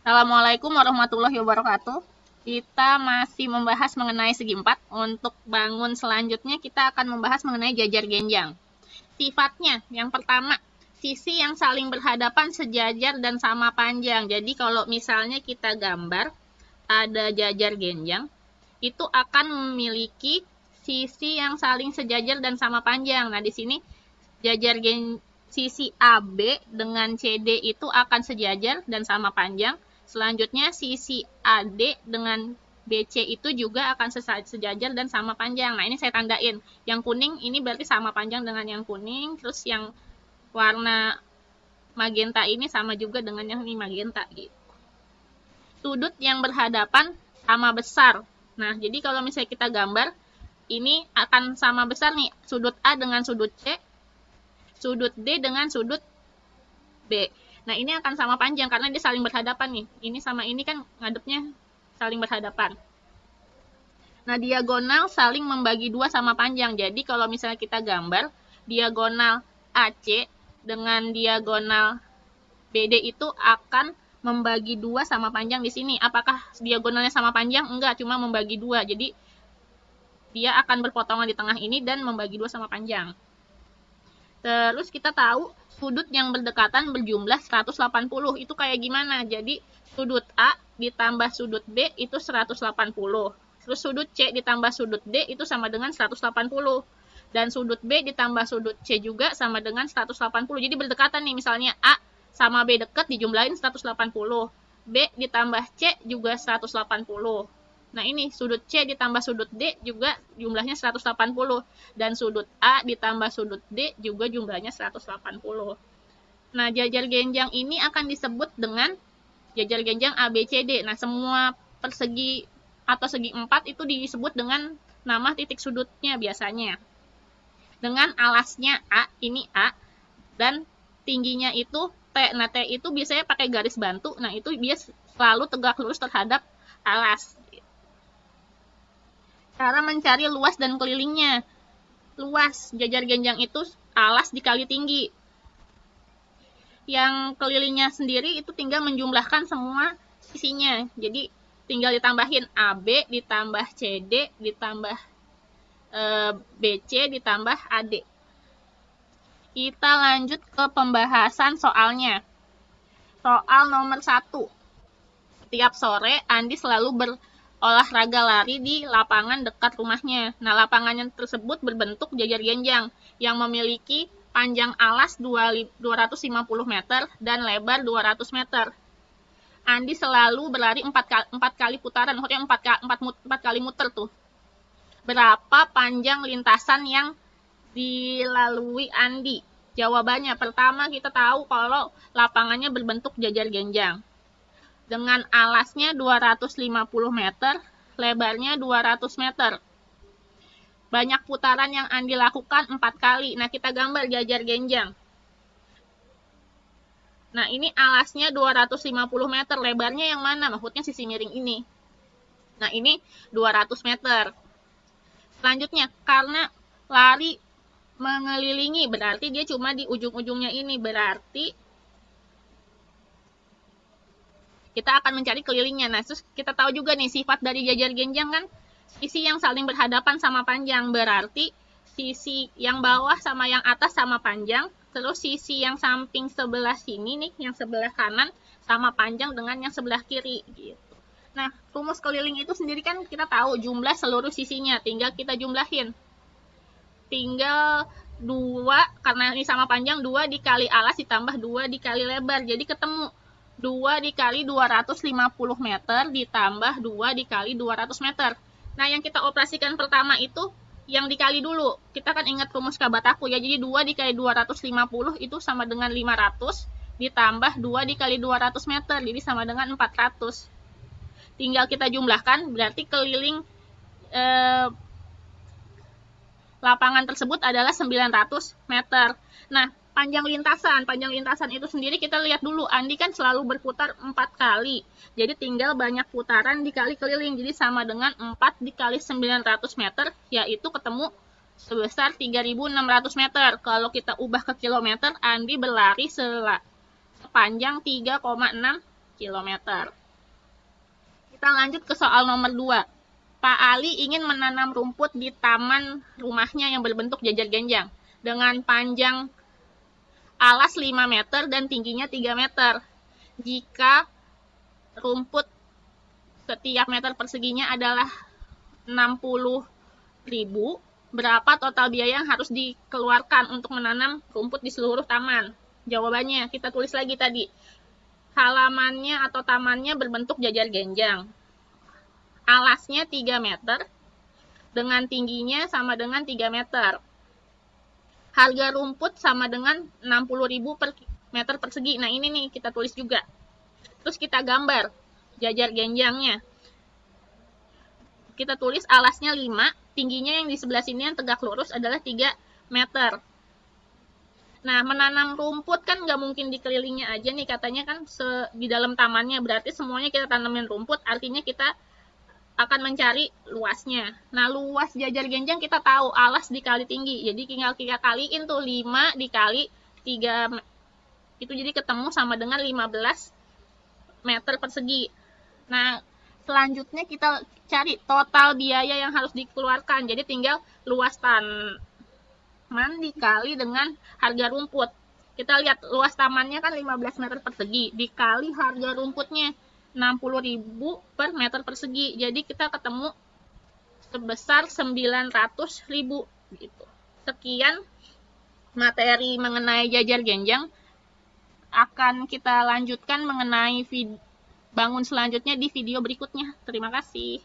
Assalamualaikum warahmatullahi wabarakatuh. Kita masih membahas mengenai segi empat. Untuk bangun selanjutnya kita akan membahas mengenai jajar genjang. Sifatnya, yang pertama, sisi yang saling berhadapan sejajar dan sama panjang. Jadi kalau misalnya kita gambar ada jajar genjang, itu akan memiliki sisi yang saling sejajar dan sama panjang. Nah, di sini sisi AB dengan CD itu akan sejajar dan sama panjang. Selanjutnya sisi AD dengan BC itu juga akan sejajar dan sama panjang. Nah, ini saya tandain. Yang kuning ini berarti sama panjang dengan yang kuning, terus yang warna magenta ini sama juga dengan yang ini magenta gitu. Sudut yang berhadapan sama besar. Nah, jadi kalau misalnya kita gambar, ini akan sama besar nih, sudut A dengan sudut C, sudut D dengan sudut B. Nah, ini akan sama panjang karena dia saling berhadapan nih. Ini sama ini kan ngadepnya saling berhadapan. Nah, diagonal saling membagi dua sama panjang. Jadi, kalau misalnya kita gambar, diagonal AC dengan diagonal BD itu akan membagi dua sama panjang di sini. Apakah diagonalnya sama panjang? Enggak, cuma membagi dua. Jadi, dia akan berpotongan di tengah ini dan membagi dua sama panjang. Terus kita tahu sudut yang berdekatan berjumlah 180. Itu kayak gimana? Jadi sudut A ditambah sudut B itu 180. Terus sudut C ditambah sudut D itu sama dengan 180. Dan sudut B ditambah sudut C juga sama dengan 180. Jadi berdekatan nih, misalnya A sama B dekat dijumlahin 180. B ditambah C juga 180. Nah, ini sudut C ditambah sudut D juga jumlahnya 180. Dan sudut A ditambah sudut D juga jumlahnya 180. Nah, jajar genjang ini akan disebut dengan jajar genjang ABCD. Nah, semua persegi atau segi 4 itu disebut dengan nama titik sudutnya biasanya. Dengan alasnya A, ini A, dan tingginya itu T. Nah, T itu biasanya pakai garis bantu. Nah, itu dia selalu tegak lurus terhadap alas. Cara mencari luas dan kelilingnya. Luas, jajar genjang itu alas dikali tinggi. Yang kelilingnya sendiri itu tinggal menjumlahkan semua sisinya. Jadi tinggal ditambahin AB, ditambah CD, ditambah BC, ditambah AD. Kita lanjut ke pembahasan soalnya. Soal nomor 1. Setiap sore Andi selalu olahraga lari di lapangan dekat rumahnya. Nah, lapangannya tersebut berbentuk jajar genjang yang memiliki panjang alas 250 meter dan lebar 200 meter. Andi selalu berlari 4 kali putaran, maksudnya 4 kali muter tuh. Berapa panjang lintasan yang dilalui Andi? Jawabannya, pertama kita tahu kalau lapangannya berbentuk jajar genjang. Dengan alasnya 250 meter, lebarnya 200 meter. Banyak putaran yang Andi lakukan 4 kali. Nah, kita gambar jajar genjang. Nah, ini alasnya 250 meter, lebarnya yang mana? Maksudnya sisi miring ini. Nah, ini 200 meter. Selanjutnya, karena lari mengelilingi, berarti dia cuma di ujung-ujungnya ini. Berarti kita akan mencari kelilingnya. Nah, terus kita tahu juga nih sifat dari jajar genjang kan sisi yang saling berhadapan sama panjang. Berarti sisi yang bawah sama yang atas sama panjang. Terus sisi yang samping sebelah sini nih, yang sebelah kanan sama panjang dengan yang sebelah kiri gitu. Nah, rumus keliling itu sendiri kan kita tahu jumlah seluruh sisinya. Tinggal kita jumlahin. Tinggal 2, karena ini sama panjang, 2 dikali alas ditambah 2 dikali lebar. Jadi ketemu 2 dikali 250 meter ditambah 2 dikali 200 meter. Nah, yang kita operasikan pertama itu yang dikali dulu. Kita kan ingat rumus Kabataku ya. Jadi 2 dikali 250 itu sama dengan 500 ditambah 2 dikali 200 meter. Jadi sama dengan 400. Tinggal kita jumlahkan, berarti keliling lapangan tersebut adalah 900 meter. Nah, panjang lintasan itu sendiri kita lihat dulu. Andi kan selalu berputar 4 kali. Jadi tinggal banyak putaran dikali keliling. Jadi sama dengan 4 dikali 900 meter, yaitu ketemu sebesar 3.600 meter. Kalau kita ubah ke kilometer, Andi berlari sepanjang 3,6 km. Kita lanjut ke soal nomor 2. Pak Ali ingin menanam rumput di taman rumahnya yang berbentuk jajar genjang dengan panjang alas 5 meter dan tingginya 3 meter. Jika rumput setiap meter perseginya adalah 60.000, berapa total biaya yang harus dikeluarkan untuk menanam rumput di seluruh taman? Jawabannya kita tulis lagi tadi. Halamannya atau tamannya berbentuk jajar genjang. Alasnya 3 meter dengan tingginya sama dengan 3 meter. Harga rumput sama dengan 60.000 per meter persegi. Nah, ini nih kita tulis juga. Terus kita gambar jajar genjangnya. Kita tulis alasnya 5, tingginya yang di sebelah sini yang tegak lurus adalah 3 meter. Nah, menanam rumput kan nggak mungkin dikelilingnya aja nih, katanya kan di dalam tamannya, berarti semuanya kita tanamin rumput, artinya kita akan mencari luasnya. Nah, luas jajar genjang kita tahu, alas dikali tinggi, jadi tinggal kita kaliin tuh 5 dikali 3, itu jadi ketemu sama dengan 15 meter persegi. Nah, selanjutnya kita cari total biaya yang harus dikeluarkan, jadi tinggal luas taman dikali dengan harga rumput. Kita lihat luas tamannya kan 15 meter persegi dikali harga rumputnya 60.000 per meter persegi. Jadi kita ketemu sebesar 900.000 gitu. Sekian materi mengenai jajar genjang. Akan kita lanjutkan mengenai bangun selanjutnya di video berikutnya. Terima kasih.